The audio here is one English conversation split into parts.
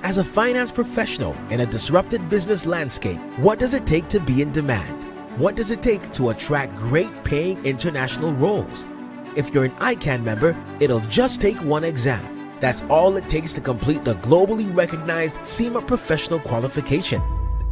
As a finance professional in a disrupted business landscape, what does it take to be in demand? What does it take to attract great paying international roles? If you're an ICAN member, it'll just take one exam. That's all it takes to complete the globally recognized CIMA professional qualification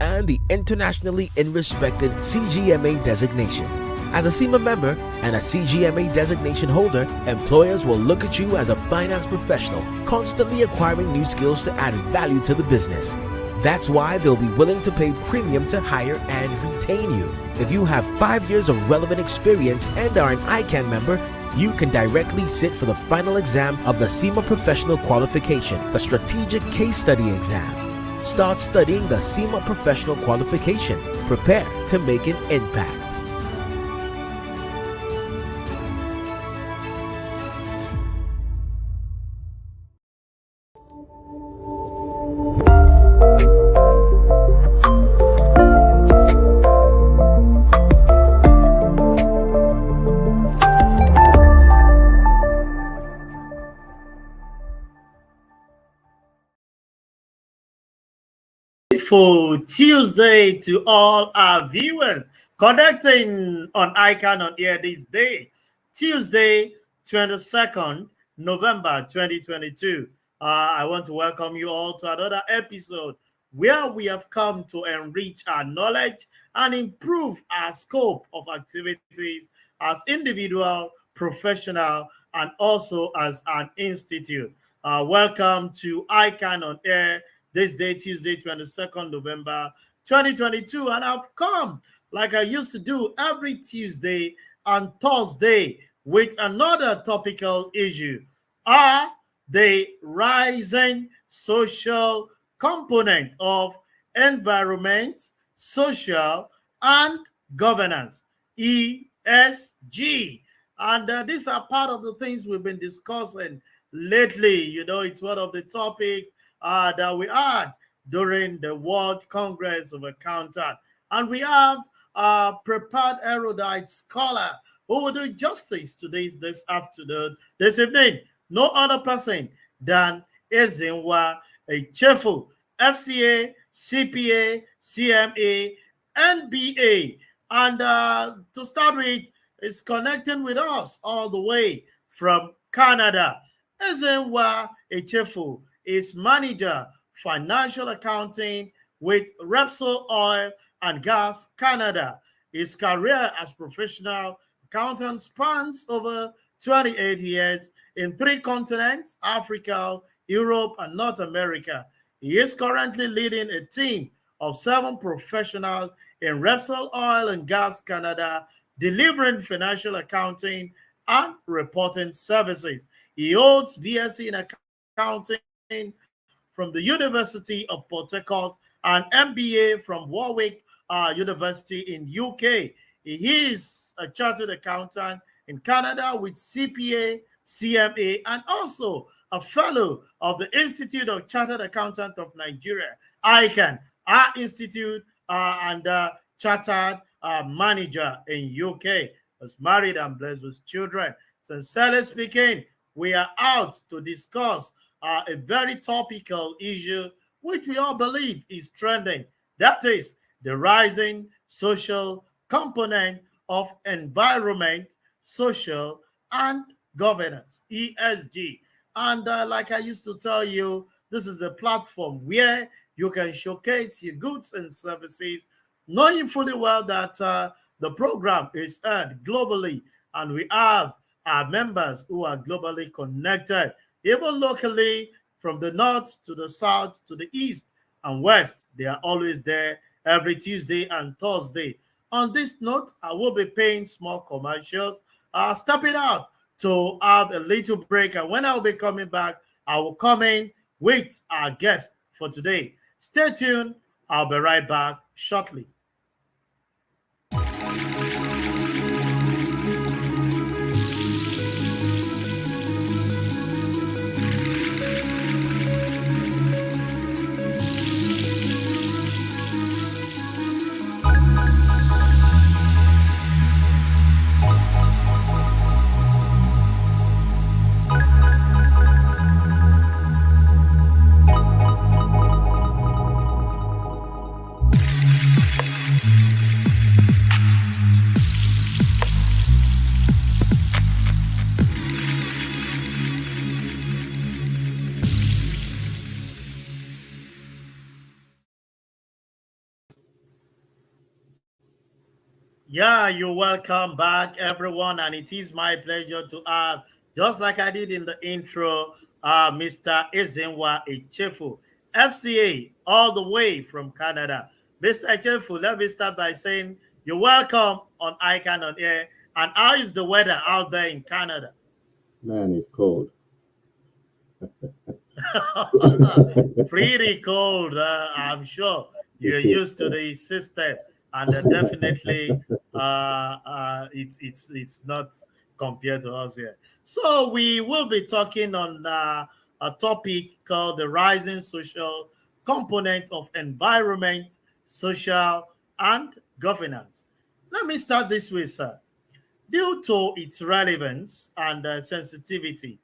and the internationally respected CGMA designation. As a CIMA member and a CGMA designation holder, employers will look at you as a finance professional, constantly acquiring new skills to add value to the business. That's why they'll be willing to pay premium to hire and retain you. If you have 5 years of relevant experience and are an ICAN member, you can directly sit for the final exam of the CIMA Professional Qualification, the Strategic Case Study exam. Start studying the CIMA Professional Qualification. Prepare to make an impact. For Tuesday to all our viewers connecting on ICAN-ngr this day, Tuesday, 22nd November 2022. I want to welcome you all to another episode where we have come to enrich our knowledge and improve our scope of activities as individual, professional, and also as an institute. Welcome to ICAN-ngr this day, Tuesday, 22nd November 2022. And I've come, like I used to do every Tuesday and Thursday, with another topical issue. Are the rising social component of environment, social, and governance, ESG. And these are part of the things we've been discussing lately. You know, it's one of the topics that we had during the World Congress of Accountants. And we have a prepared erudite scholar who will do justice to this afternoon, this evening. No other person than Ezinwa Echefu, FCA, CPA, CMA, NBA. And to start with, is connecting with us all the way from Canada. Ezinwa Echefu is manager financial accounting with Repsol Oil and Gas Canada. His career as professional accountant spans over 28 years in 3 continents: Africa, Europe, and North America. He is currently leading a team of 7 professionals in Repsol Oil and Gas Canada, delivering financial accounting and reporting services. He holds BSc in accounting from the University of Port Harcourt and MBA from Warwick University in UK. He is a chartered accountant in Canada with CPA, CMA, and also a fellow of the Institute of Chartered Accountants of Nigeria, ICAN, our institute, and chartered manager in UK. Was married and blessed with children. Sincerely speaking, we are out to discuss a very topical issue which we all believe is trending. That is the rising social component of environment, social, and governance, ESG. And like I used to tell you, this is a platform where you can showcase your goods and services, knowing fully well that the program is heard globally, and we have our members who are globally connected, even locally, from the north to the south to the east and west. They are always there every Tuesday and Thursday. On this note, I will be paying small commercials, stepping out to have a little break. And when I'll be coming back, I will come in with our guest for today. Stay tuned. I'll be right back shortly. Yeah, you're welcome back, everyone, and it is my pleasure to have, just like I did in the intro, Mr. Ezenwa Echefu, FCA, all the way from Canada. Mr. Echefu, let me start by saying you're welcome on ICAN on air. And how is the weather out there in Canada? Man, it's cold. Pretty cold, I'm sure. You're It is used to cold. the system, and definitely it's not compared to us here. So we will be talking on a topic called the rising social component of environment, social, and governance. Let me start this way, sir. Due to its relevance and sensitivity,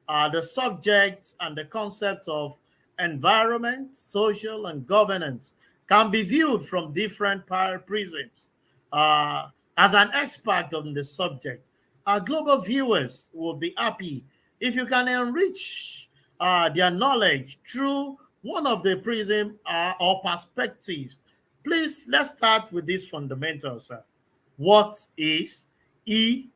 the subject and the concept of environment, social, and governance can be viewed from different prisms. As an expert on the subject, our global viewers will be happy if you can enrich their knowledge through one of the prism or perspectives. Please, let's start with this fundamental, sir. What is ESG?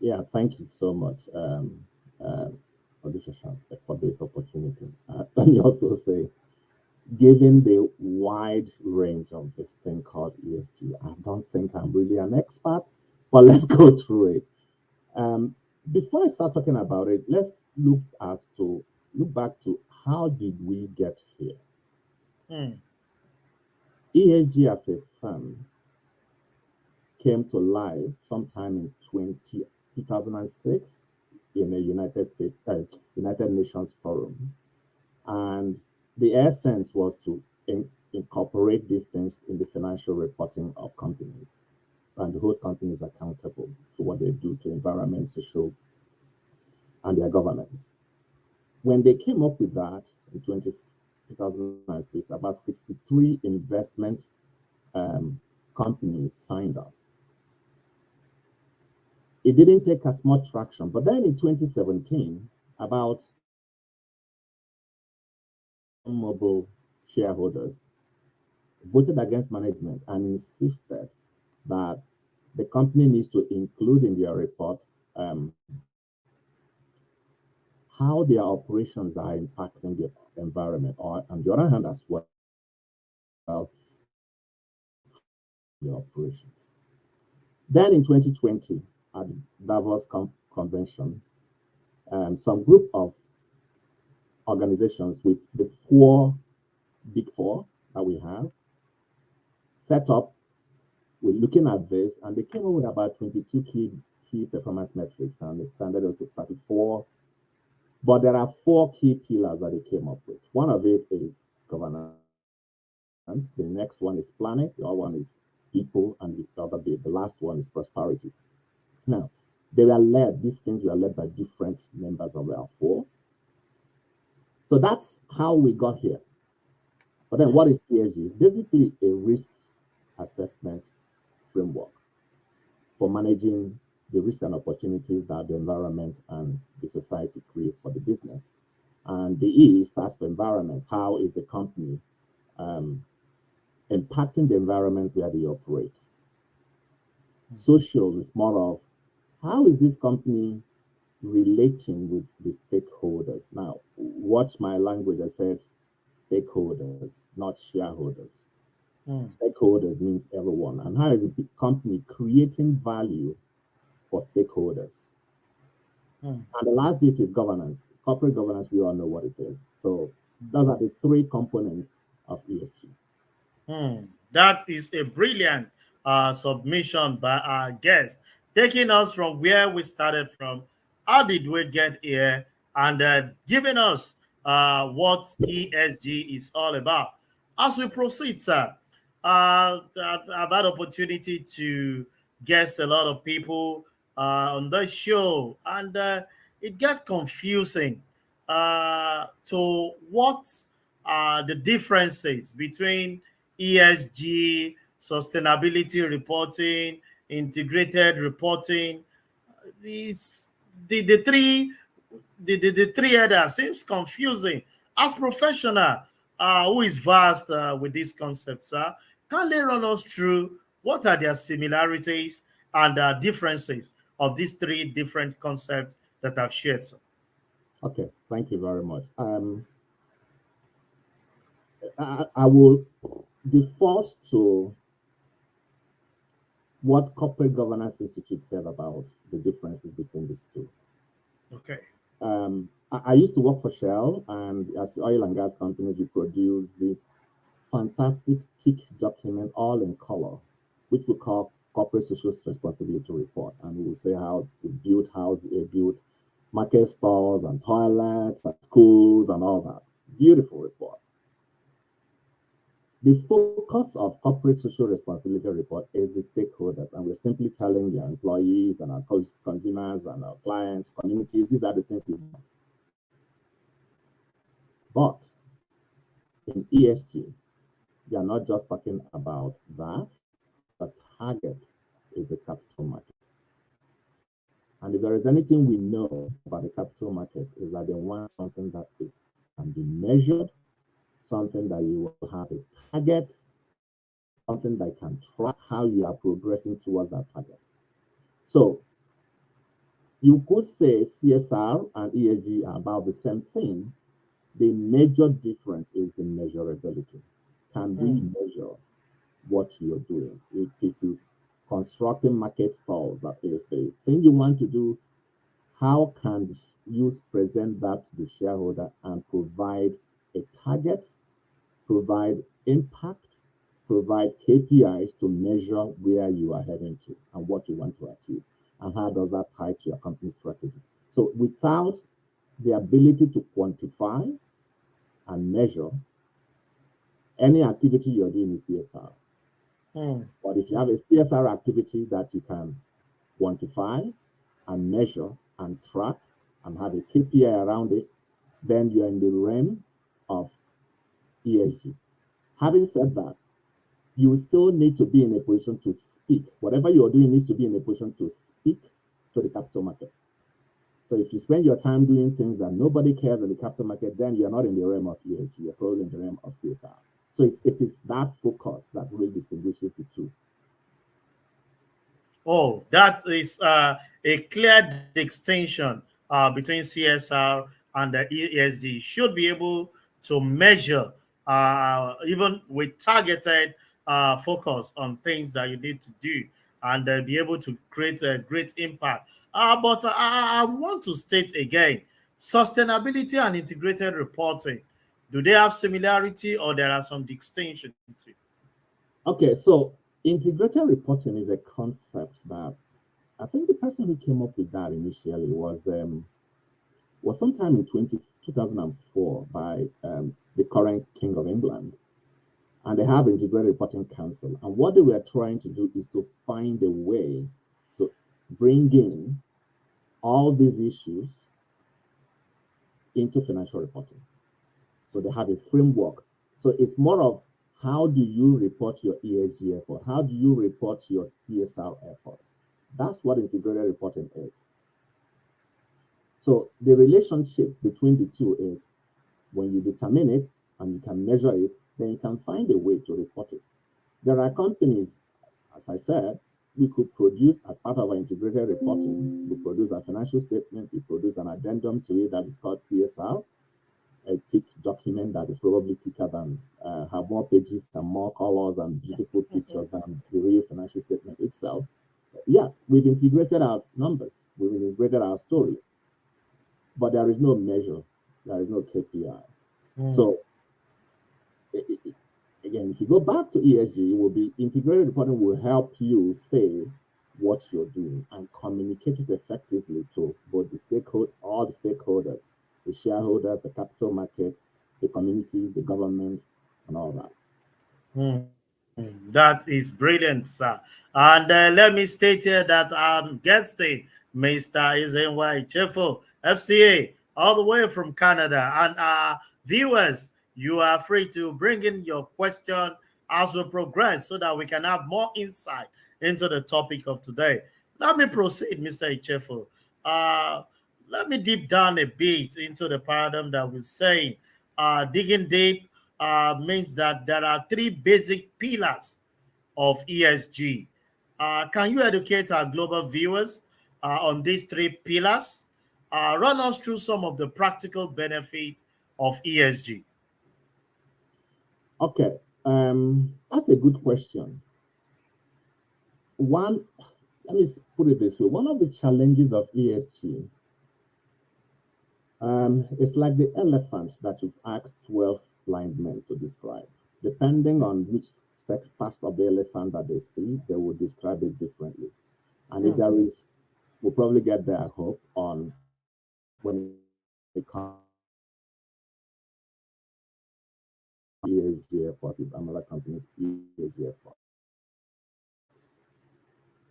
Yeah, thank you so much for for this opportunity. Let me also say, given the wide range of this thing called ESG, I don't think I'm really an expert, but let's go through it. Um, Before I start talking about it, let's look back to how did we get here. Hmm. ESG as a firm came to life sometime in 2006 in a United Nations forum. And the essence was to incorporate these things in the financial reporting of companies and hold companies accountable to what they do to environment, social, and their governance. When they came up with that in 2006, about 63 investment companies signed up. It didn't take as much traction. But then in 2017, about mobile shareholders voted against management and insisted that the company needs to include in their reports how their operations are impacting the environment, or on the other hand, as well, how they are impacting their operations. Then in 2020, at the Davos Convention, some group of organizations with the big four that we have set up. We're looking at this, and they came up with about 22 key performance metrics, and they expanded it to 34. But there are four key pillars that they came up with. One of it is governance. The next one is planet. The other one is people, and the last one is prosperity. Now, these things were led by different members of our four. So that's how we got here. But then what is ESG? It's basically a risk assessment framework for managing the risks and opportunities that the environment and the society creates for the business. And the E stands for environment. How is the company um, impacting the environment where they operate? Social is more of how is this company relating with the stakeholders? Now, watch my language. I said stakeholders, not shareholders. Hmm. Stakeholders means everyone. And how is the company creating value for stakeholders? Hmm. And the last bit is governance. Corporate governance, we all know what it is. So those are the three components of ESG. That is a brilliant submission by our guest, taking us from where we started from. How did we get here? And giving us what ESG is all about. As we proceed, sir, I've had opportunity to guest a lot of people on the show, and it gets confusing to what are the differences between ESG, sustainability reporting, integrated reporting. These the three the three others seems confusing. As professional who is vast with these concepts, can they run us through what are their similarities and differences of these three different concepts that I've shared, sir? Okay, thank you very much. I will default to what Corporate Governance Institute said about the differences between these two. Okay. I used to work for Shell, and as oil and gas companies, we produce this fantastic thick document, all in color, which we call Corporate Social Responsibility Report. And we will say how we built houses, built market stores and toilets and schools and all that. Beautiful report. The focus of corporate social responsibility report is the stakeholders, and we're simply telling your employees and our consumers and our clients, communities, these are the things we do. But in ESG, we are not just talking about that. The target is the capital market. And if there is anything we know about the capital market, is that they want something that is can be measured, something that you will have a target, something that can track how you are progressing towards that target. So you could say CSR and ESG are about the same thing. The major difference is the measurability. Can we measure what you're doing? If it is constructing market stalls, that is the thing you want to do, how can you present that to the shareholder and provide a target, provide impact, provide KPIs to measure where you are heading to and what you want to achieve? And how does that tie to your company strategy? So without the ability to quantify and measure, any activity you're doing is CSR. But if you have a CSR activity that you can quantify and measure and track and have a KPI around it, then you're in the realm of ESG. Having said that, you still need to be in a position to speak. Whatever you're doing needs to be in a position to speak to the capital market. So if you spend your time doing things that nobody cares in the capital market, then you're not in the realm of ESG, you're probably in the realm of CSR. So it is that focus that really distinguishes the two. Oh, that is a clear distinction between CSR and the ESG. Should be able to measure, even with targeted focus on things that you need to do, and be able to create a great impact. But I want to state again, sustainability and integrated reporting, do they have similarity or there are some distinction too? Okay, so integrated reporting is a concept that I think the person who came up with that initially was sometime in 2004 by the current King of England. And they have integrated reporting council. And what they were trying to do is to find a way to bring in all these issues into financial reporting. So they have a framework. So it's more of how do you report your ESG effort? How do you report your CSR effort? That's what integrated reporting is. So the relationship between the two is when you determine it and you can measure it, then you can find a way to report it. There are companies, as I said, we could produce as part of our integrated reporting, we produce a financial statement, we produce an addendum to it that is called CSR. a thick document that is probably thicker than, have more pages and more colors and beautiful pictures than the real financial statement itself. Yeah, we've integrated our numbers, we've integrated our story, but there is no measure, there is no KPI. Mm. So again, if you go back to ESG, it will be integrated reporting will help you say what you're doing and communicate it effectively to both the stakeholder, all the stakeholders, the shareholders, the capital markets, the community, the government, and all that. That is brilliant, sir. And let me state here that I'm guesting Mr. Izenwa Chefo, FCA, all the way from Canada. And viewers, you are free to bring in your question as we progress so that we can have more insight into the topic of today. Let me proceed, Mr. Ichefo. Uh, Let me deep down a bit into the paradigm that we're saying. Digging deep means that there are three basic pillars of ESG. Can you educate our global viewers on these three pillars? Run us through some of the practical benefits of ESG. Okay, that's a good question. One, let me put it this way: one of the challenges of ESG, it's like the elephant that you've asked 12 blind men to describe. Depending on which part of the elephant that they see, they will describe it differently. And if there is, we'll probably get their hope on when it comes ESG efforts, if another company's ESG efforts.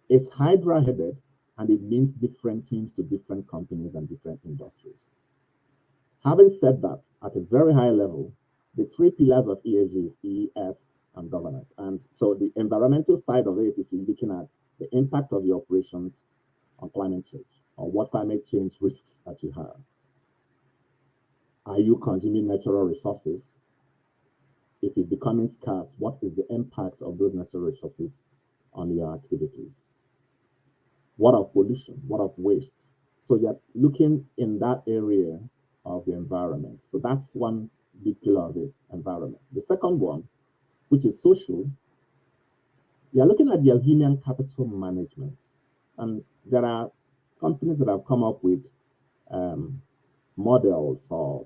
It's hydra headed and it means different things to different companies and different industries. Having said that, at a very high level, the three pillars of ESG is E, S, and governance. And so the environmental side of it is looking at the impact of your operations on climate change, or what climate change risks that you have. Are you consuming natural resources? If it's becoming scarce, what is the impact of those natural resources on your activities? What of pollution? What of waste? So you're looking in that area of the environment. So that's one big pillar of the environment. The second one, which is social, you're looking at your human capital management. And there are companies that have come up with models or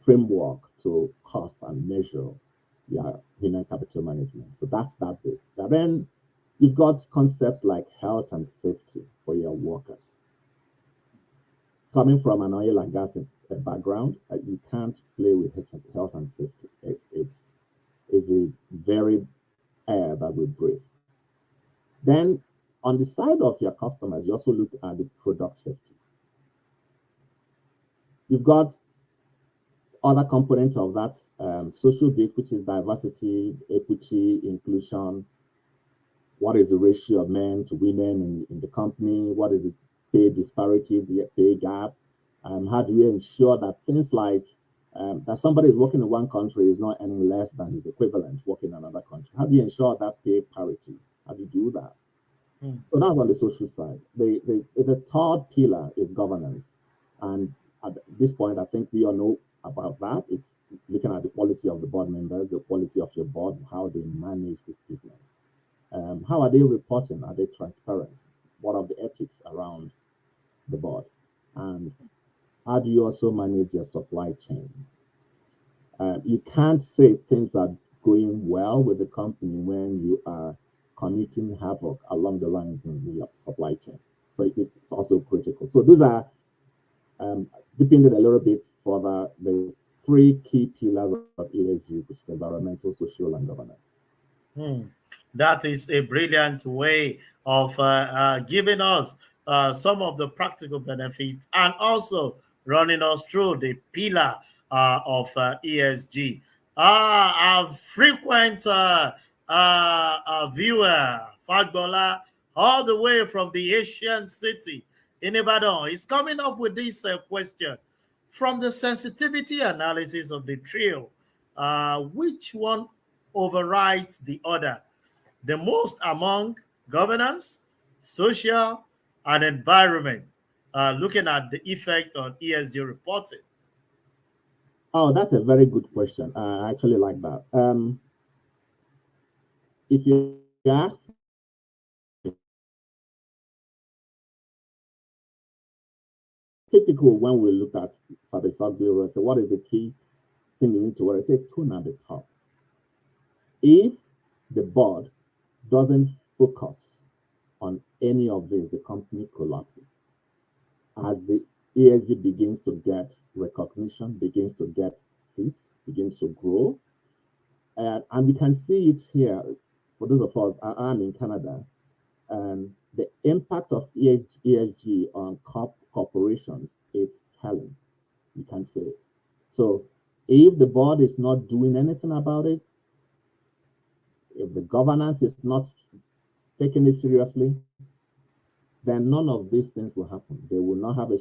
framework to cost and measure your human capital management. So that's that bit. And then you've got concepts like health and safety for your workers. Coming from an oil and gas background, you can't play with health and safety. It's a very air that we breathe. Then on the side of your customers, you also look at the product safety. You've got other components of that social bit, which is diversity, equity, inclusion. What is the ratio of men to women in the company? What is the pay disparity, the pay gap? How do you ensure that things like that somebody is working in one country is not earning less than his equivalent working in another country? How do you ensure that pay parity? How do you do that? So that's on the social side. The third pillar is governance. And at this point, I think we all know about that. It's looking at the quality of the board members, the quality of your board, how they manage the business. How are they reporting? Are they transparent? What are the ethics around the board? And how do you also manage your supply chain? You can't say things are going well with the company when you are committing havoc along the lines in your supply chain. So it's also critical. So those are depending a little bit further the three key pillars of ESG, which is environmental, social, and governance. That is a brilliant way of giving us some of the practical benefits and also running us through the pillar of ESG. Our frequent viewer, Fagbola, all the way from the Asian city in Ibadan, is coming up with this question. From the sensitivity analysis of the trio, which one overrides the other? The most among governance, social, and environment, looking at the effect on ESG reporting. Oh, that's a very good question. I actually like that. If you ask typical when we look at service auxiliary, so what is the key thing you need to worry? I say tone at the top. If the board doesn't focus on any of this, the company collapses. As the ESG begins to get recognition, begins to get fit, begins to grow, and we can see it here. For those of us, I'm in Canada, and the impact of ESG on corporations, it's telling. You can say it. So if the board is not doing anything about it, if the governance is not taking it seriously, then none of these things will happen. They will not have a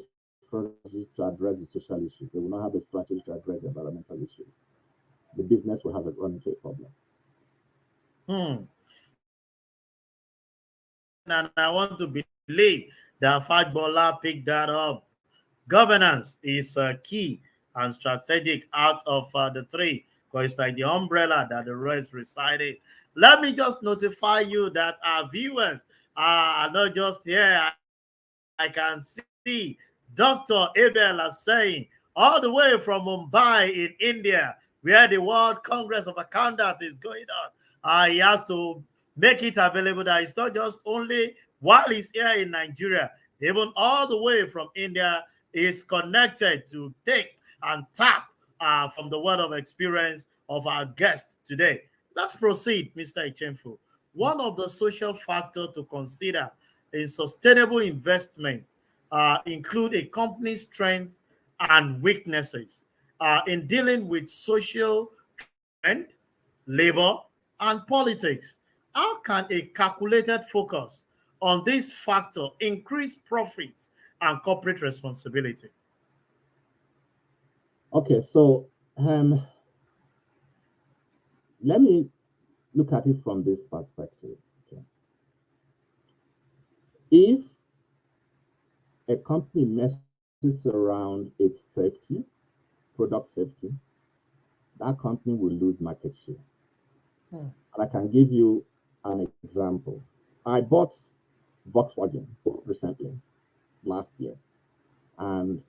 strategy to address the social issues. They will not have a strategy to address the environmental issues. The business will have a run into a problem. Hmm. And I want to believe that Fajbola picked that up. Governance is key and strategic out of the three, because it's like the umbrella that the rest resided. Let me just notify you that our viewers are not just here. I can see Dr. Abel is saying, all the way from Mumbai in India, where the World Congress of Accountants is going on. He has to make it available that it's not just only while he's here in Nigeria, even all the way from India is connected to take and tap from the word of experience of our guest today. Let's proceed, Mr. Ichenfu. One of the social factors to consider in sustainable investment include a company's strengths and weaknesses in dealing with social trend, labor, and politics. How can a calculated focus on this factor increase profits and corporate responsibility? Okay, so let me look at it from this perspective. Okay. If a company messes around its safety, product safety, that company will lose market share. And I can give you an example. I bought Volkswagen recently, last year, and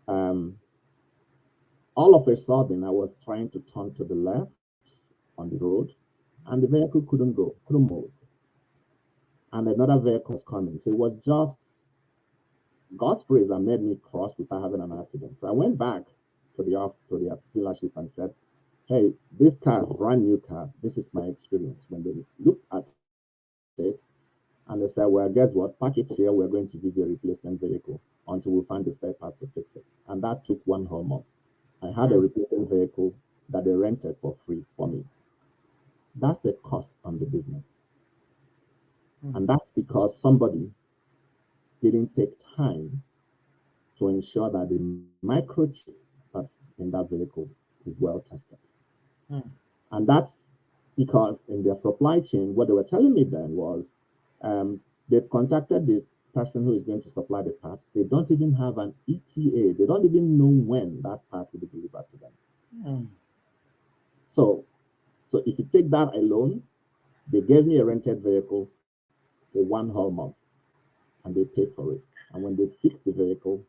um, all of a sudden I was trying to turn to the left on the road, and the vehicle couldn't go, couldn't move, and another vehicle was coming. So it was just God's grace that made me cross without having an accident. So I went back to the dealership and said, "Hey, this car, brand new car. This is my experience." When they looked at it, and they said, "Well, guess what? Park it here. We're going to give you a replacement vehicle until we find the spare parts to fix it." And that took one whole month. I had a replacement vehicle that they rented for free for me. That's a cost on the business. And that's because somebody didn't take time to ensure that the microchip that's in that vehicle is well tested. And that's because in their supply chain, what they were telling me then was they've contacted the person who is going to supply the parts. They don't even have an ETA. They don't even know when that part will be delivered to them. So if you take that alone, they gave me a rented vehicle for one whole month, and they paid for it. And when they fixed the vehicle,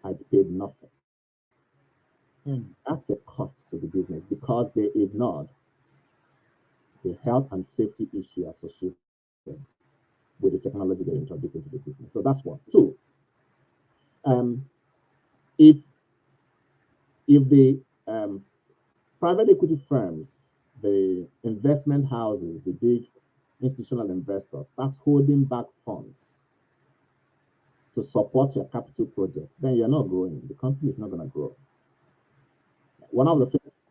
I'd paid nothing. That's a cost to the business because they ignored the health and safety issue associated with the technology they introduced into the business. So that's one. Two, if the private equity firms, the investment houses, the big institutional investors starts holding back funds to support your capital project, then you're not growing. The company is not going to grow. One of the things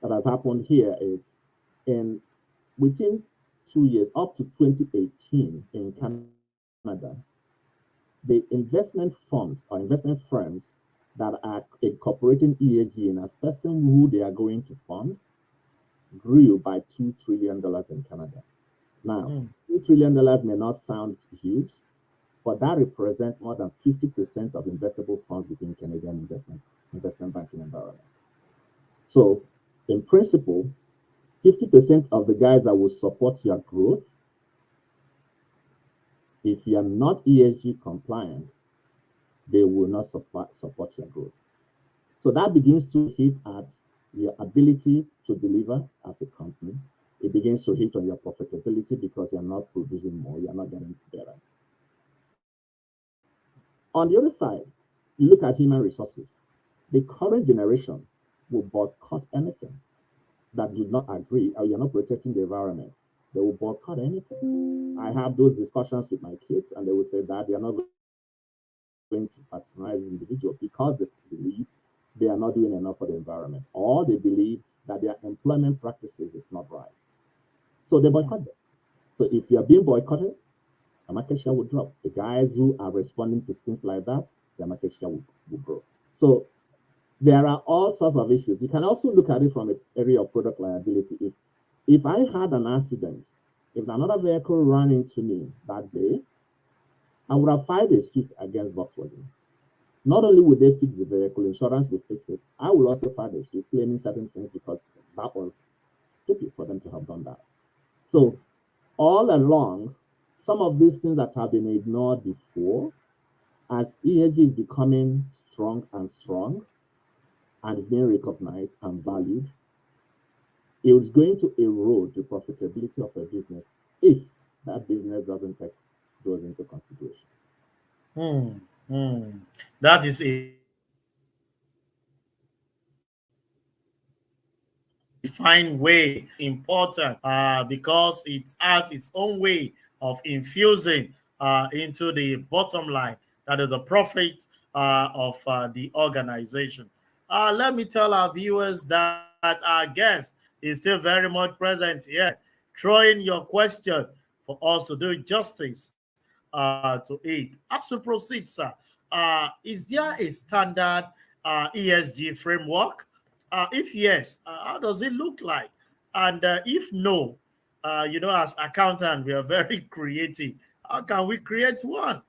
that has happened here is within 2 years, up to 2018 in Canada, the investment funds or investment firms that are incorporating ESG and assessing who they are going to fund grew by $2 trillion in Canada. Now, $2 trillion may not sound huge, but that represents more than 50% of investable funds within Canadian investment banking environment. So, in principle, 50% of the guys that will support your growth, if you are not ESG compliant, they will not support your growth. So that begins to hit at your ability to deliver as a company. It begins to hit on your profitability because you're not producing more, you're not getting better. On the other side, you look at human resources. The current generation will boycott anything that do not agree or you're not protecting the environment. They will boycott anything. I have those discussions with my kids, and they will say that they are not going to patronize individuals because they believe they are not doing enough for the environment, or they believe that their employment practices is not right. So they boycott them. So if you are being boycotted, the market share will drop. The guys who are responding to things like that, their market share will grow. So there are all sorts of issues. You can also look at it from an area of product liability. If I had an accident, if another vehicle ran into me that day, I would have filed a suit against Volkswagen. Not only would they fix the vehicle, insurance will fix it, I will also file a suit claiming certain things because that was stupid for them to have done that. So all along, some of these things that have been ignored before, as ESG is becoming strong and is being recognized and valued, it is going to erode the profitability of a business if that business doesn't take those into consideration. That is a fine way, important because it has its own way of infusing into the bottom line, that is the profit of the organization. Let me tell our viewers that our guest is still very much present here. Throw in your question for us to do justice to it. As we proceed, sir, is there a standard ESG framework? If yes, how does it look like? And if no, as accountant, we are very creative. How can we create one?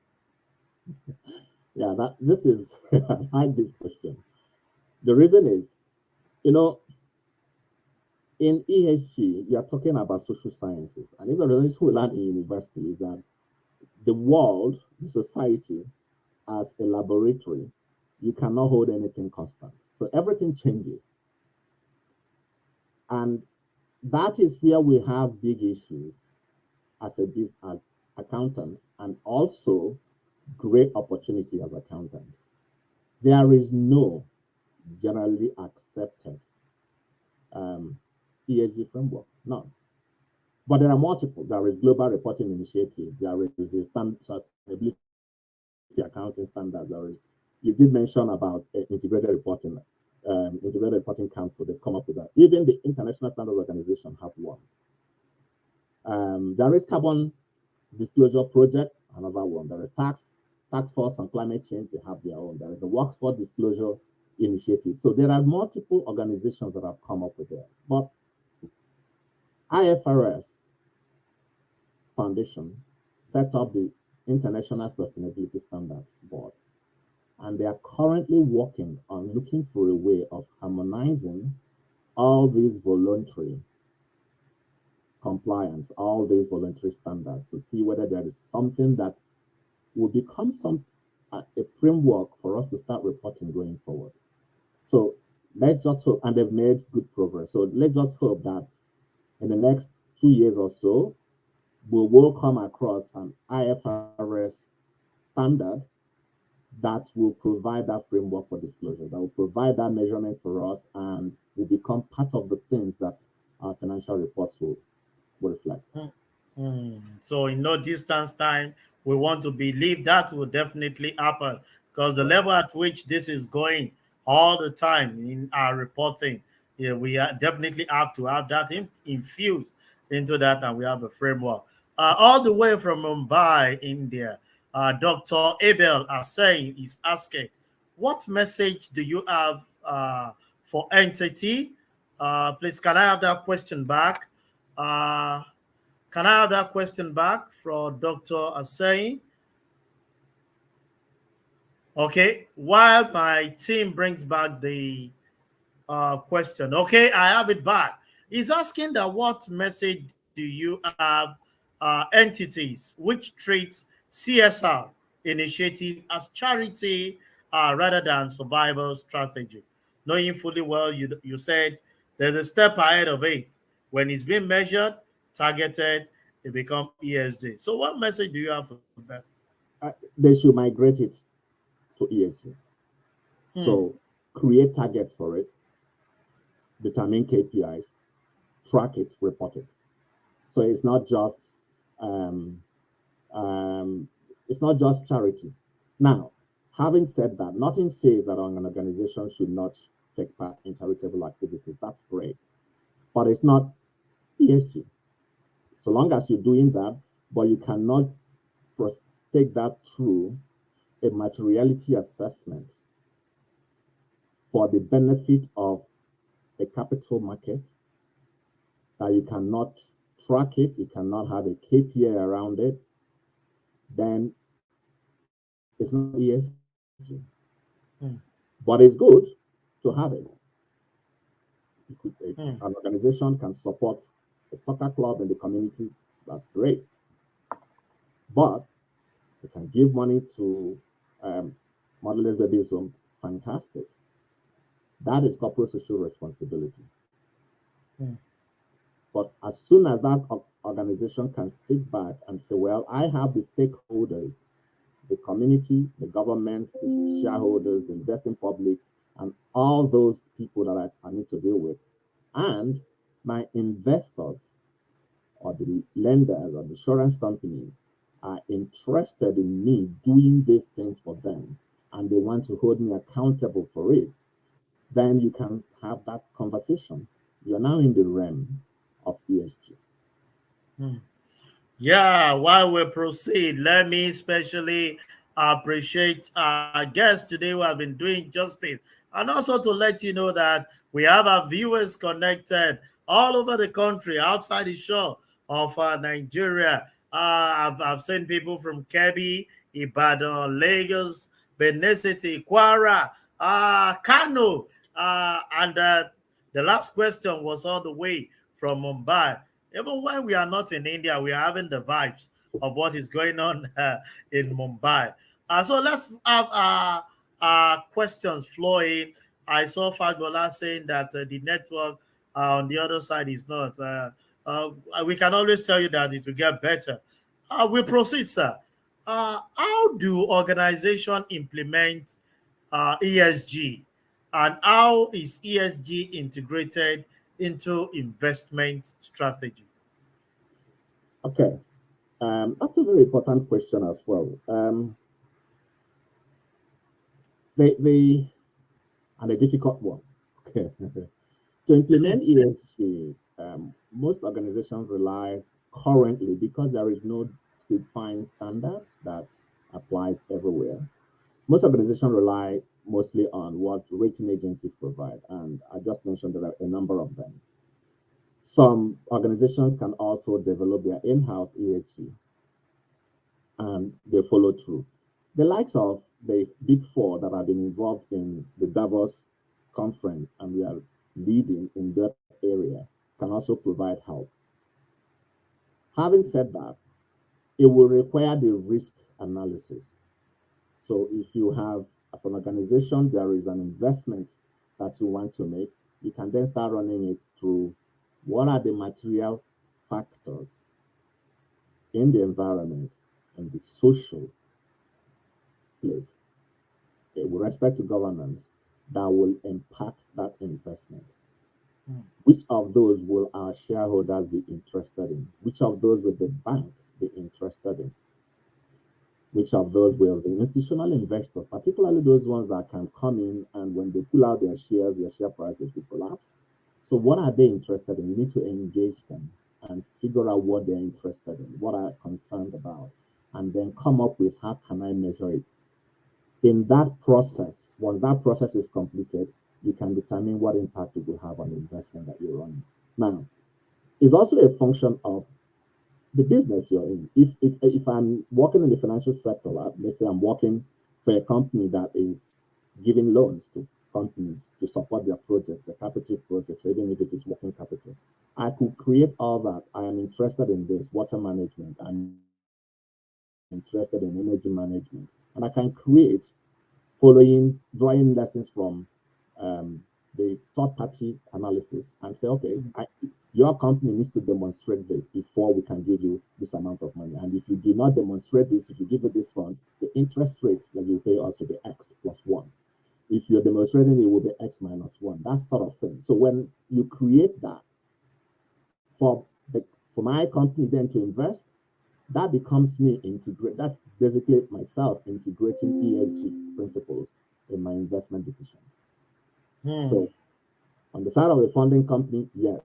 Yeah, this is I like this question. The reason is, you know, in ESG, you are talking about social sciences, and these are the things we learn in university is that the world, the society, as a laboratory, you cannot hold anything constant. So everything changes. And that is where we have big issues as accountants, and also great opportunity as accountants. There is no generally accepted ESG framework, none. But there are multiple. There is global reporting initiatives. There is the sustainability accounting standards. You did mention about integrated reporting council. They've come up with that. Even the International Standards Organization have one. There is carbon disclosure project, another one. There is tax force on climate change. They have their own. There is a workforce disclosure initiative. So there are multiple organizations that have come up with that. But IFRS Foundation set up the International Sustainability Standards Board, and they are currently working on looking for a way of harmonizing all these voluntary compliance, all these voluntary standards, to see whether there is something that will become a framework for us to start reporting going forward. So let's just hope, and they've made good progress. So let's just hope that in the next 2 years or so, we will come across an IFRS standard that will provide that framework for disclosure, that will provide that measurement for us, and will become part of the things that our financial reports will reflect. So in no distance time, we want to believe that will definitely happen, because the level at which this is going all the time in our reporting, yeah, we definitely have to have that infused into that, and we have a framework. All the way from Mumbai, India, Dr. Abel Assain is asking, what message do you have for entity? Please, can I have that question back? Can I have that question back from Dr. Assain? Okay, while my team brings back the question. Okay, I have it back. He's asking that what message do you have entities which treats CSR initiative as charity rather than survival strategy, knowing fully well you said there's a step ahead of it. When it's being measured, targeted, it becomes ESG. So what message do you have for that? They should migrate it to ESG. Hmm. So create targets for it, determine KPIs, track it, report it. So um, um, it's not just charity. Now, having said that, nothing says that an organization should not take part in charitable activities. That's great, but it's not ESG. So long as you're doing that, but you cannot take that through a materiality assessment for the benefit of a capital market, that you cannot track it, you cannot have a KPI around it, then it's not ESG. Hmm. But it's good to have it. Hmm. An organization can support a soccer club in the community, that's great. But they can give money to motherless babies home, fantastic. That is corporate social responsibility. Hmm. But as soon as that organization can sit back and say, well, I have the stakeholders, the community, the government, the shareholders, the investing public, and all those people that I need to deal with, and my investors or the lenders or the insurance companies are interested in me doing these things for them and they want to hold me accountable for it, then you can have that conversation. You're now in the realm of ESG. Hmm. Yeah, while we proceed, let me especially appreciate our guests today who have been doing justice, and also to let you know that we have our viewers connected all over the country, outside the shore of Nigeria. I've seen people from Kebbi, Ibadan, Lagos, Benin City, Kwara, Kano, and the last question was all the way from Mumbai. Even when we are not in India, we are having the vibes of what is going on in Mumbai. So let's have questions flowing. I saw Fagbola saying that the network on the other side is not. Uh, we can always tell you that it will get better. We proceed, sir. How do organizations implement ESG, and how is ESG integrated into investment strategy? Okay, that's a very important question as well. They and a difficult one. Okay. To implement ESG, most organizations rely currently, because there is no defined standard that applies everywhere. Most organizations rely mostly on what rating agencies provide, and I just mentioned there are a number of them. Some organizations can also develop their in-house ESG and they follow through. The likes of the big four that have been involved in the Davos conference and we are leading in that area can also provide help. Having said that, it will require the risk analysis. So if you have, as an organization, there is an investment that you want to make, you can then start running it through what are the material factors in the environment and the social place with respect to governance that will impact that investment. Hmm. Which of those will our shareholders be interested in? Which of those will the bank be interested in? Which of those will the institutional investors, particularly those ones that can come in and when they pull out their shares, their share prices will collapse. So what are they interested in? You need to engage them and figure out what they're interested in, what are concerned about, and then come up with how can I measure it. In that process, once that process is completed, you can determine what impact it will have on the investment that you're running. Now, it's also a function of the business you're in. If I'm working in the financial sector, let's say I'm working for a company that is giving loans to companies to support their projects, the capital projects, even if it is working capital. I could create all that. I am interested in this, water management. I'm interested in energy management. And I can create drawing lessons from the third party analysis and say, okay, your company needs to demonstrate this before we can give you this amount of money. And if you do not demonstrate this, if you give it these funds, the interest rate that you pay us will be X plus 1. If you're demonstrating, it will be X minus 1, that sort of thing. So when you create that for my company then to invest, that becomes me integrate. That's basically myself integrating ESG principles in my investment decisions. So on the side of the funding company, yes.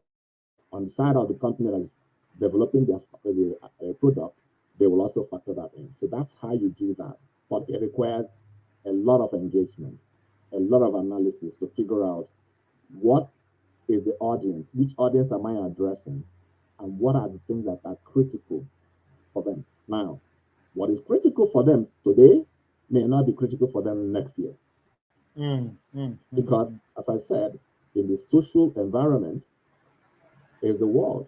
On the side of the company that is developing their product, they will also factor that in. So that's how you do that. But it requires a lot of engagement, a lot of analysis to figure out what is the audience, which audience am I addressing, and what are the things that are critical for them. Now, what is critical for them today may not be critical for them next year. Because, as I said, in the social environment is the world.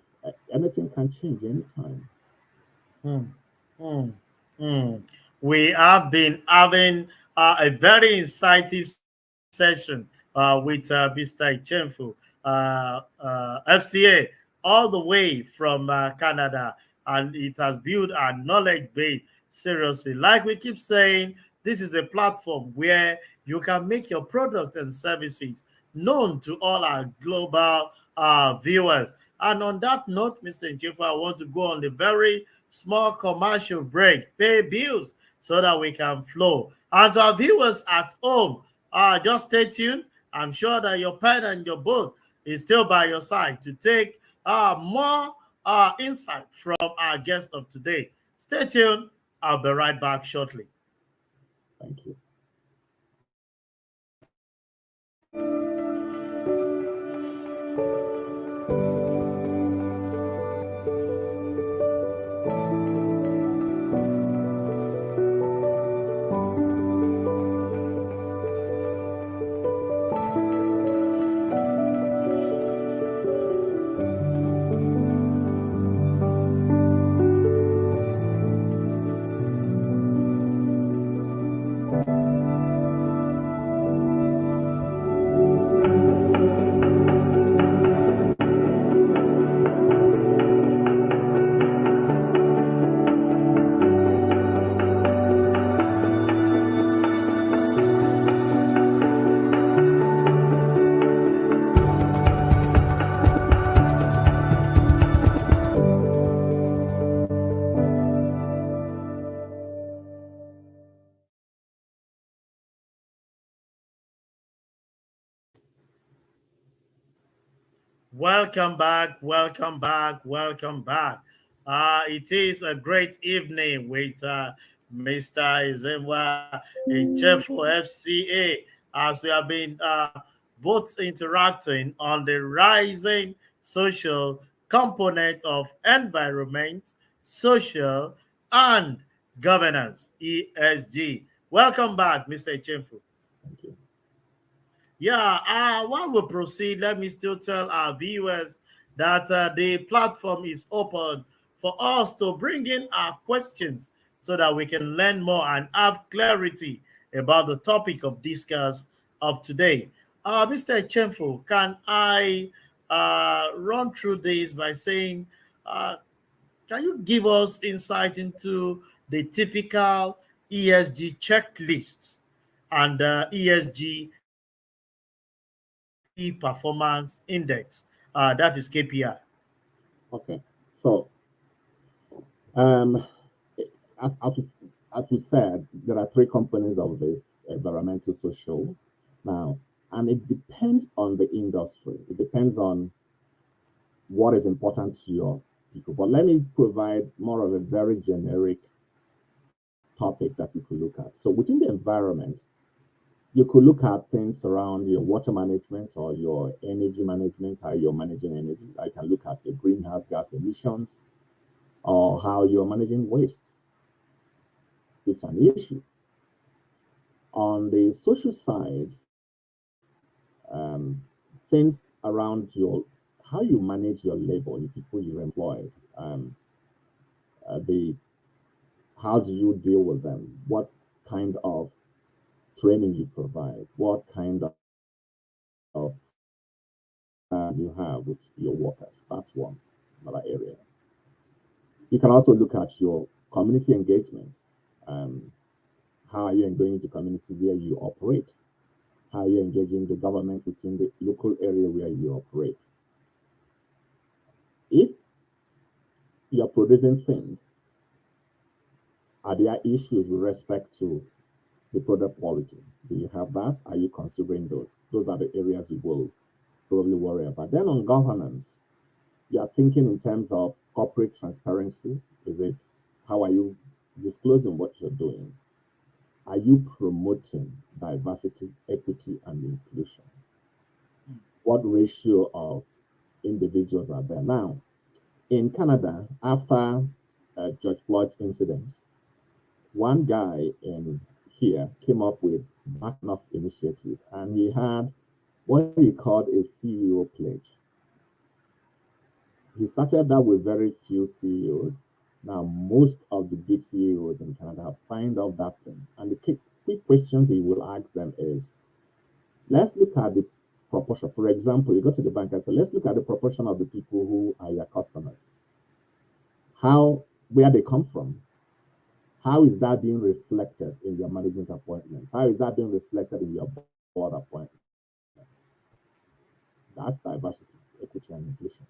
Anything can change anytime. We have been having a very insightful session with Mr. Ichenfu, FCA, all the way from Canada, and it has built our knowledge base seriously. Like we keep saying, this is a platform where you can make your product and services known to all our global viewers. And on that note, Mr. Ichenfu, I want to go on the very small commercial break, pay bills so that we can flow. And to our viewers at home, just stay tuned. I'm sure that your pen and your book is still by your side to take more insight from our guest of today. Stay tuned. I'll be right back shortly. Thank you. Welcome back, welcome back, welcome back. It is a great evening with Mr. Izenwa Echefo FCA as we have been both interacting on the rising social component of environment, social, and governance, ESG. Welcome back, Mr. Echefo. Thank you. Yeah, while we proceed, let me still tell our viewers that the platform is open for us to bring in our questions so that we can learn more and have clarity about the topic of discuss of today. Mr. Echefo, can I run through this by saying, can you give us insight into the typical ESG checklist and ESG key performance index, that is KPI? Okay. So, as we said, there are three components of this: environmental, social. Now, and it depends on the industry. It depends on what is important to your people. But let me provide more of a very generic topic that we could look at. So within the environment, you could look at things around your water management or your energy management, how you're managing energy. I can look at your greenhouse gas emissions or how you're managing wastes. It's an issue. On the social side, things around how you manage your labor, the people you employ, the how do you deal with them? What kind of training you provide? What kind of you have with your workers? That's one another area. You can also look at your community engagement. Um, how are you engaging the community where you operate? How are you engaging the government within the local area where you operate? If you're producing things, are there issues with respect to the product quality? Do you have that? Are you considering those? Those are the areas you will probably worry about. Then on governance, you are thinking in terms of corporate transparency. Is it how are you disclosing what you're doing? Are you promoting diversity, equity, and inclusion? What ratio of individuals are there? Now, in Canada, after George Floyd's incident, one guy in here came up with Back Enough initiative, and he had what he called a CEO pledge. He started that with very few CEOs. Now, most of the big CEOs in Canada have signed up that thing. And the quick questions he will ask them is, let's look at the proportion. For example, you go to the bank and say, let's look at the proportion of the people who are your customers. Where they come from. How is that being reflected in your management appointments? How is that being reflected in your board appointments? That's diversity, equity, and inclusion.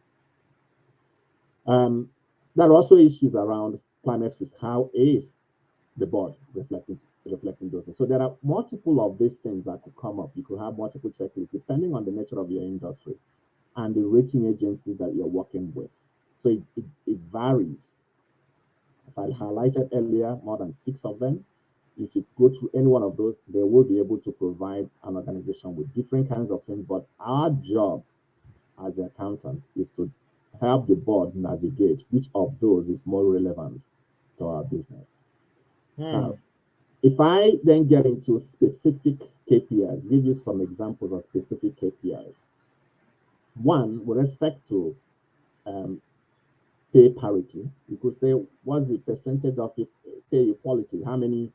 There are also issues around climate risk. How is the board reflecting those things? So there are multiple of these things that could come up. You could have multiple checklists depending on the nature of your industry and the rating agencies that you're working with. So it varies. As I highlighted earlier, more than 6 of them. If you go through any one of those, they will be able to provide an organization with different kinds of things. But our job as the accountant is to help the board navigate which of those is more relevant to our business. Now, if I then get into specific KPIs, give you some examples of specific KPIs. One, with respect to pay parity, you could say, what's the percentage of pay equality? How many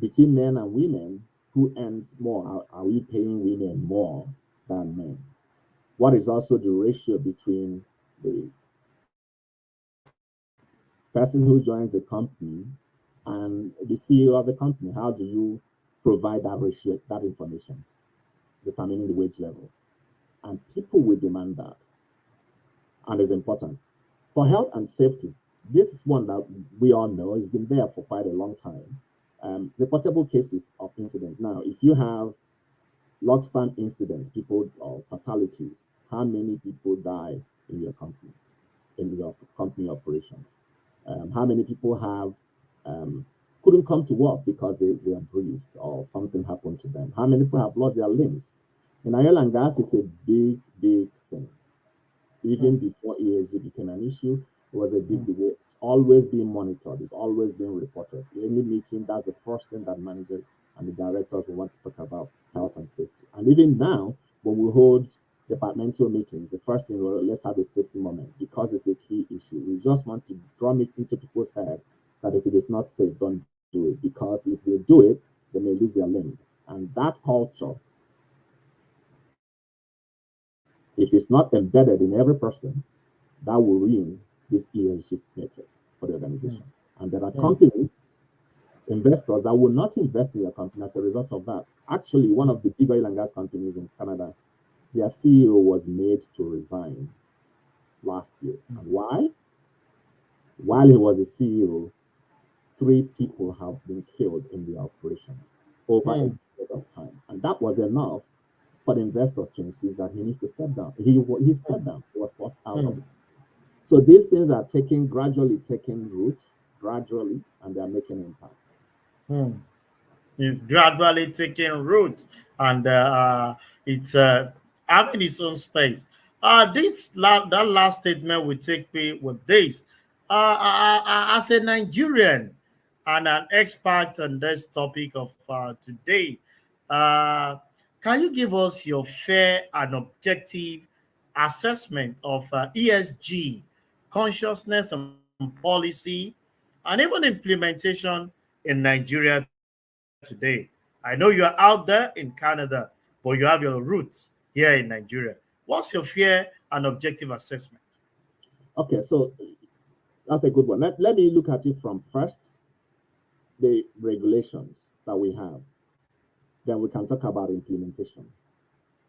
between men and women, who earns more? Are we paying women more than men? What is also the ratio between the person who joins the company and the CEO of the company? How do you provide that ratio, that information, determining the wage level? And people will demand that. And it's important. For health and safety, this is one that we all know has been there for quite a long time. Reportable cases of incident. Now, if you have log-stand incidents, people or fatalities, how many people die in your company operations? How many people have couldn't come to work because they were bruised or something happened to them? How many people have lost their limbs? In oil and gas, it's a big, big thing. Even before ESG became an issue, it was a big debate. It's always being monitored. It's always being reported. In any meeting, that's the first thing that managers and the directors will want to talk about, health and safety. And even now, when we hold departmental meetings, the first thing, let's have a safety moment because it's a key issue. We just want to drum it into people's head that if it is not safe, don't do it. Because if they do it, they may lose their limb. And that culture, if it's not embedded in every person, that will ruin this ESG metric for the organization. And there are companies, investors that will not invest in your company as a result of that. Actually, one of the big oil and gas companies in Canada, their CEO was made to resign last year. And why? While he was the CEO, 3 people have been killed in the operations over a period of time. And that was enough for the investors to insist that he needs to step down. He stepped down. He was forced out of it. So these things are gradually taking root, and they are making impact. It's gradually taking root, and it's having its own space. That last statement will take me with this. As a Nigerian, and an expert on this topic of today. Uh, can you give us your fair and objective assessment of ESG, consciousness and policy, and even implementation in Nigeria today? I know you are out there in Canada, but you have your roots here in Nigeria. What's your fair and objective assessment? Okay, so that's a good one. Let me look at it from first the regulations that we have. Then we can talk about implementation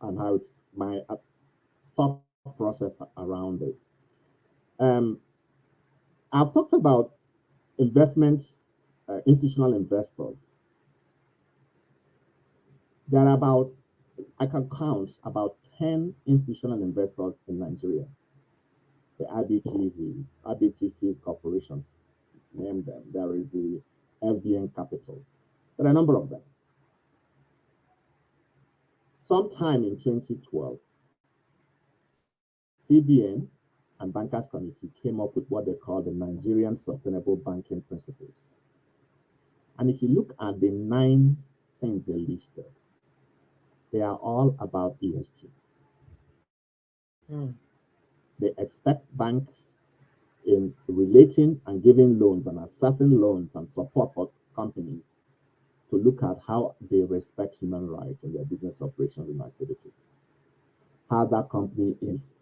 and how it's my thought process around it. Um, I've talked about investment, institutional investors. There are about, I can count about 10 institutional investors in Nigeria. The IBTCs corporations, name them. There is the FBN Capital. There are a number of them. Sometime in 2012, CBN and Bankers Committee came up with what they call the Nigerian Sustainable Banking Principles. And if you look at the 9 things they listed, they are all about ESG. They expect banks in relating and giving loans and assessing loans and support for companies to look at how they respect human rights in their business operations and activities, how that company is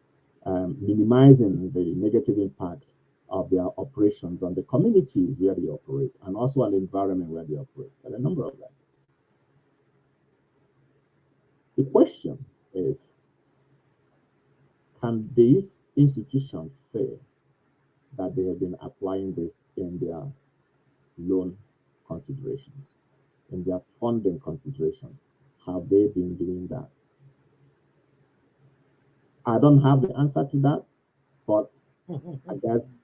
minimizing the negative impact of their operations on the communities where they operate and also on the environment where they operate. There are a number of them. The question is, can these institutions say that they have been applying this in their loan considerations, in their funding considerations? Have they been doing that? I don't have the answer to that, but I guess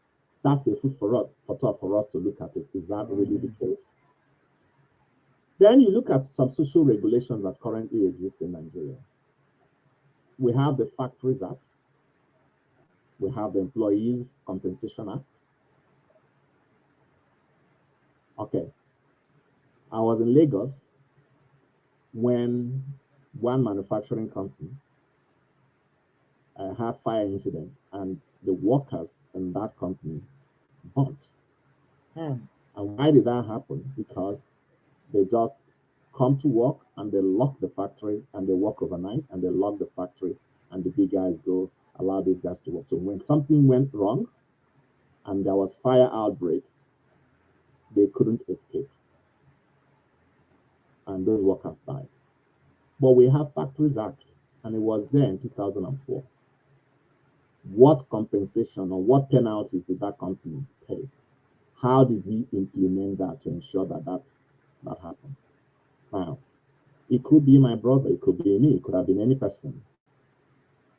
that's a food for thought for us to look at it. Is that really the case? Then you look at some social regulations that currently exist in Nigeria. We have the Factories Act. We have the Employees Compensation Act. Okay. I was in Lagos when one manufacturing company had fire incident and the workers in that company burnt. And why did that happen? Because they just come to work and they lock the factory and they work overnight and they lock the factory and the big guys go allow these guys to work. So when something went wrong and there was fire outbreak, they couldn't escape. And those workers died. But we have Factories Act, and it was there in 2004. What compensation or what penalties did that company pay? How did we implement that to ensure that that happened? Now, it could be my brother, it could be me, it could have been any person.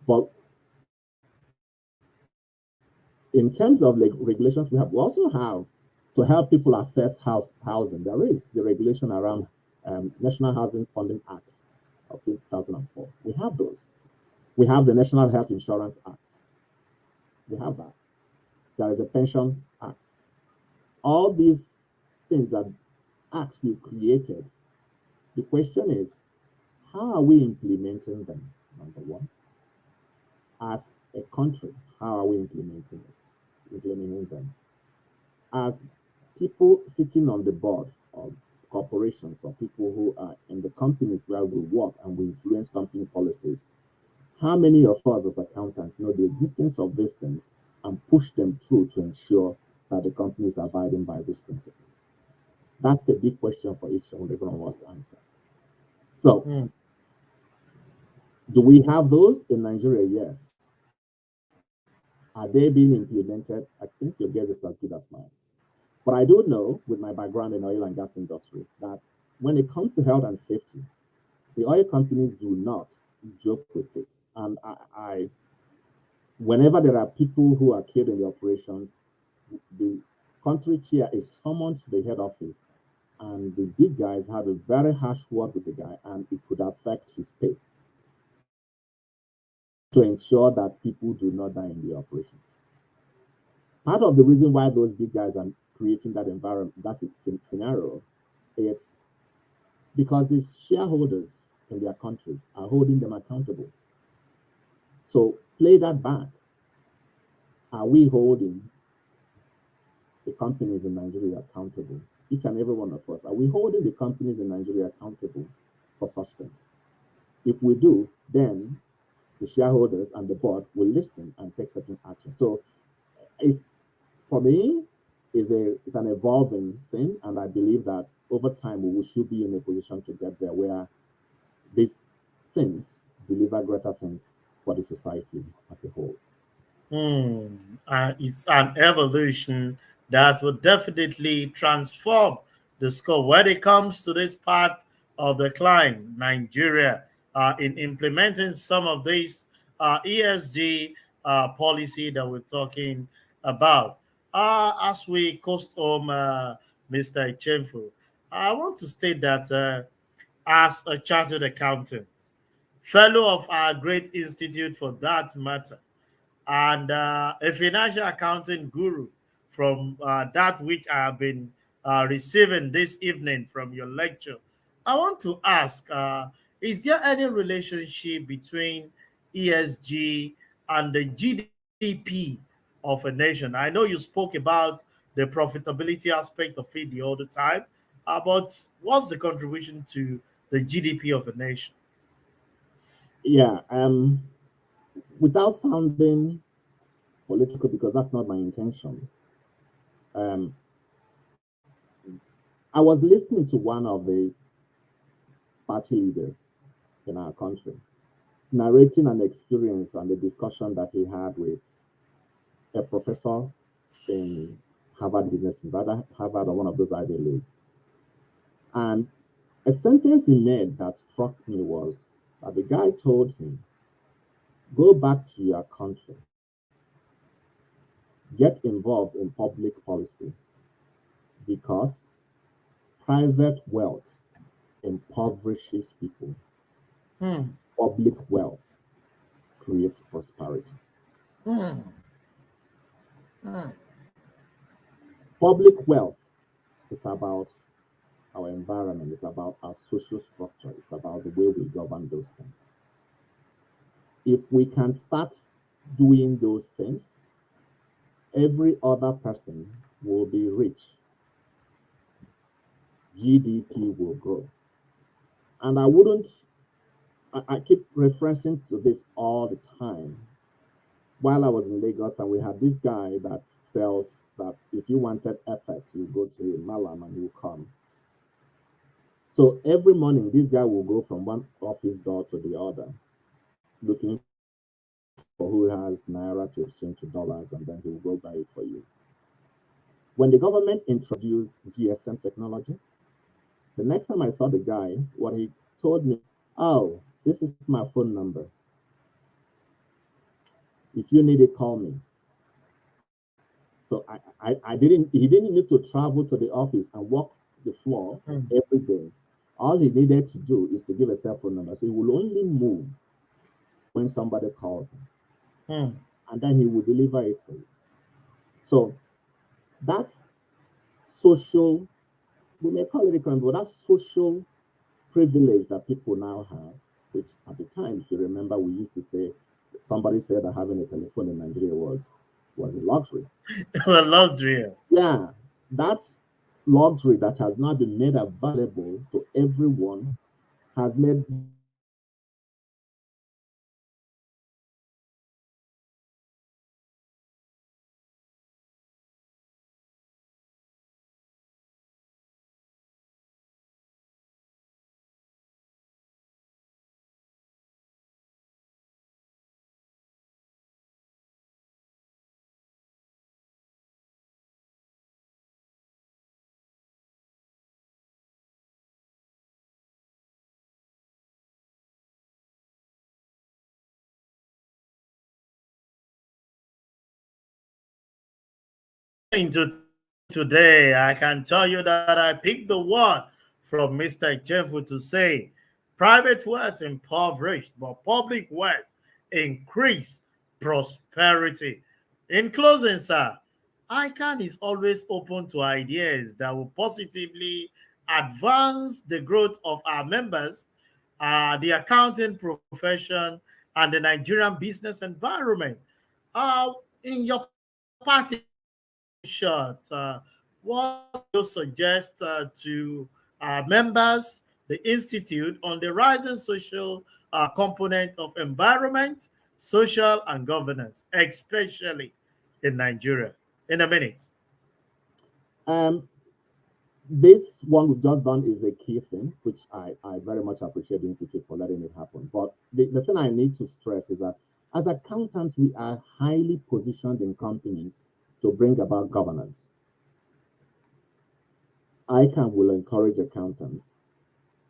But in terms of regulations, we also have to help people access housing. There is the regulation around National Housing Funding Act of 2004. We have those. We have the National Health Insurance Act. We have that. There is a Pension Act. All these things that acts we created, the question is, how are we implementing them? Number one, as a country, how are we implementing them? As people sitting on the board of corporations or people who are in the companies where we work and we influence company policies, how many of us as accountants know the existence of these things and push them through to ensure that the company is abiding by these principles? That's a big question for each and every one of us to answer. So, do we have those in Nigeria? Yes. Are they being implemented? I think your guess is as good as mine. But I do know, with my background in oil and gas industry, that when it comes to health and safety, the oil companies do not joke with it. And whenever there are people who are killed in the operations, the country chair is summoned to the head office, and the big guys have a very harsh word with the guy, and it could affect his pay to ensure that people do not die in the operations. Part of the reason why those big guys are creating that environment, that's its scenario. It's because the shareholders in their countries are holding them accountable. So play that back. Are we holding the companies in Nigeria accountable? Each and every one of us. Are we holding the companies in Nigeria accountable for such things? If we do, then the shareholders and the board will listen and take certain action. So it's, for me, it's an evolving thing, and I believe that over time we should be in a position to get there where these things deliver greater things for the society as a whole. It's an evolution that will definitely transform the scope when it comes to this part of the client, Nigeria, in implementing some of these ESG policy that we're talking about. As we coast home, Mr. Echemfu, I want to state that as a chartered accountant, fellow of our great institute for that matter, and a financial accounting guru from that which I have been receiving this evening from your lecture. I want to ask, is there any relationship between ESG and the GDP of a nation? I know you spoke about the profitability aspect of it the other time, but what's the contribution to the GDP of a nation? Yeah, without sounding political, because that's not my intention. Um, I was listening to one of the party leaders in our country narrating an experience and a discussion that he had with a professor in Harvard Business, rather Harvard or one of those Ivy League. And a sentence he made that struck me was that the guy told him, go back to your country, get involved in public policy because private wealth impoverishes people. Hmm. Public wealth creates prosperity. Hmm. Hmm. Public wealth is about our environment, it's about our social structure, it's about the way we govern those things. If we can start doing those things, every other person will be rich. GDP will grow. And I keep referencing to this all the time. While I was in Lagos, and we had this guy that sells that if you wanted effect, you go to Malam and he'll come. So every morning, this guy will go from one office door to the other, looking for who has naira to exchange to dollars, and then he will go buy it for you. When the government introduced GSM technology, the next time I saw the guy, what he told me, oh, this is my phone number. If you need it, call me. So he didn't need to travel to the office and walk the floor every day. All he needed to do is to give a cell phone number. So he will only move when somebody calls him. And then he will deliver it for you. So that's social, we may call it a crime, but that's social privilege that people now have, which at the time, if you remember, we used to say, somebody said that having a telephone in Nigeria was a luxury. Well, luxury. Yeah, that's luxury that has now been made available to everyone, has made Into today, I can tell you that I picked the word from Mr. Jefu to say private wealth impoverished, but public wealth increase prosperity. In closing, sir, ICANN is always open to ideas that will positively advance the growth of our members, the accounting profession, and the Nigerian business environment. In your parting shot, what will you suggest to members, the Institute, on the rising social component of environment, social, and governance, especially in Nigeria? In a minute. Um, this one we've just done is a key thing, which I very much appreciate the Institute for letting it happen. But the thing I need to stress is that as accountants, we are highly positioned in companies to bring about governance. ICANN will encourage accountants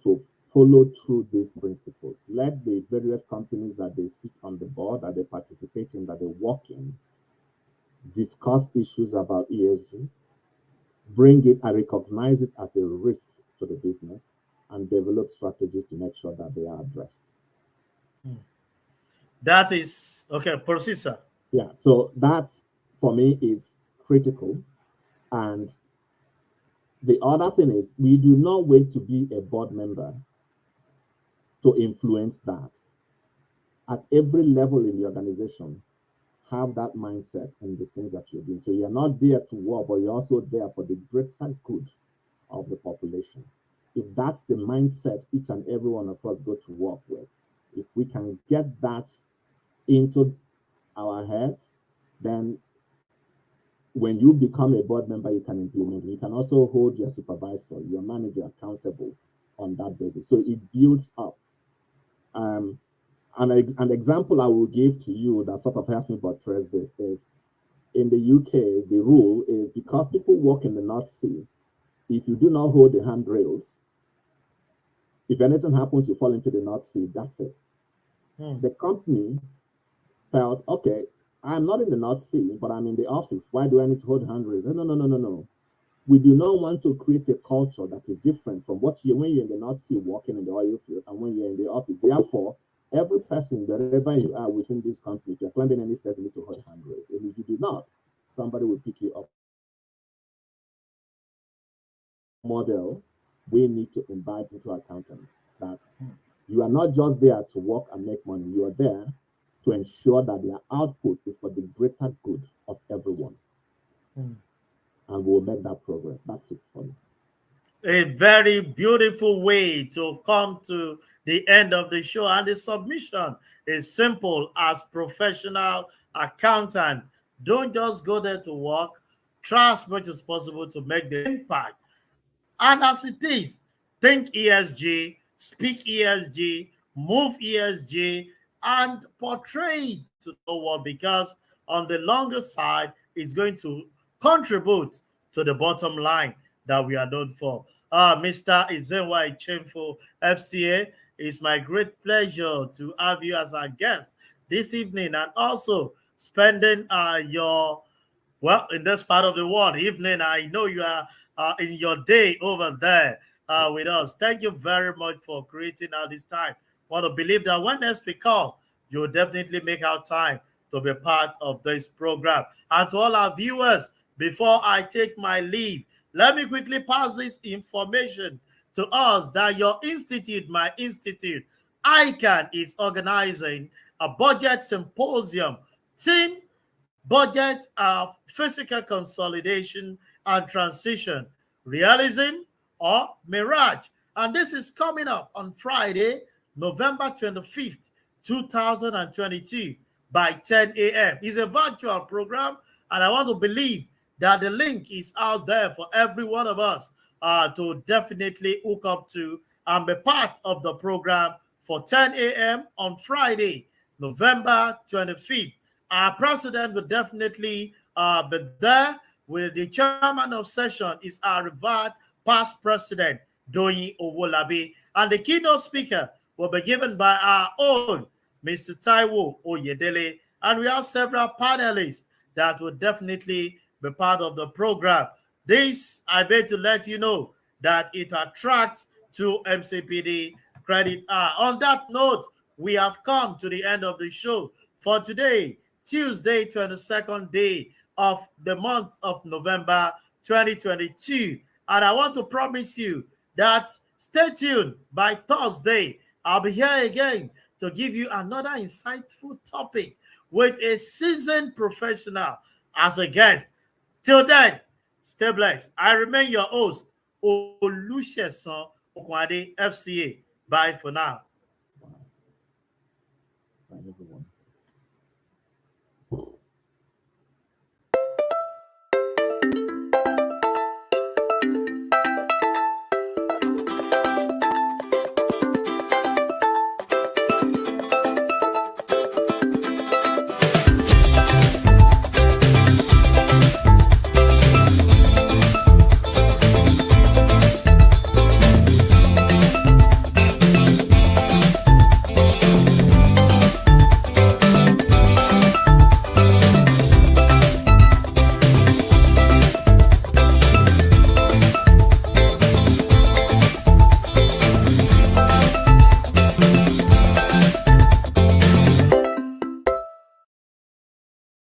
to follow through these principles. Let the various companies that they sit on the board, that they participate in, that they work in, discuss issues about ESG, bring it and recognize it as a risk to the business, and develop strategies to make sure that they are addressed. That is okay, processor. Yeah, so that for me is critical. And the other thing is, we do not wait to be a board member to influence that. At every level in the organization, have that mindset in the things that you're doing. So you're not there to work, but you're also there for the greater good of the population. If that's the mindset each and every one of us go to work with, if we can get that into our heads, then when you become a board member, you can implement it. You can also hold your supervisor, your manager accountable on that basis. So it builds up. An example I will give to you that sort of helps me buttress this is in the UK, the rule is because people work in the North Sea, if you do not hold the handrails, if anything happens, you fall into the North Sea, that's it. The company felt, okay, I'm not in the North Sea, but I'm in the office. Why do I need to hold handrails? No. We do not want to create a culture that is different from what you when you're in the North Sea working in the oil field and when you're in the office. Therefore, every person, wherever you are within this company, if you're climbing any stairs, you need to hold handrails. And if you do not, somebody will pick you up. Model we need to imbibe into accountants that you are not just there to work and make money. You are there to ensure that their output is for the greater good of everyone. And we'll make that progress. That's it for me. A very beautiful way to come to the end of the show. And the submission is simple as professional accountant. Don't just go there to work. Try as much as possible to make the impact. And as it is, think ESG, speak ESG, move ESG, and portray it to the world because on the longer side, it's going to contribute to the bottom line that we are known for. Mr. Izenwa Ichemfo, FCA, it's my great pleasure to have you as our guest this evening and also spending your well, in this part of the world, evening, I know you are in your day over there with us. Thank you very much for creating out this time. Want to believe that when next we call, you'll definitely make out time to be part of this program. And to all our viewers, before I take my leave, let me quickly pass this information to us that your institute, my institute, ICAN, is organizing a budget symposium. Team Budget of Physical Consolidation and Transition, Realism or Mirage. And this is coming up on Friday, November 25th, 2022 by 10 a.m. It's a virtual program, and I want to believe that the link is out there for every one of us to definitely hook up to and be part of the program for 10 a.m. on Friday, November 25th. Our president will definitely be there. With the chairman of session is our revered past president, Doyin Owolabi. And the keynote speaker will be given by our own Mr. Taiwo Oyedele. And we have several panelists that will definitely be part of the program. This, I beg to let you know that it attracts to MCPD credit. On that note, we have come to the end of the show for today, Tuesday, 22nd day of the month of November 2022. And I want to promise you that stay tuned. By Thursday, I'll be here again to give you another insightful topic with a seasoned professional as a guest. Till then, stay blessed. I remain your host, Olusesan Okwade, FCA. Bye for now.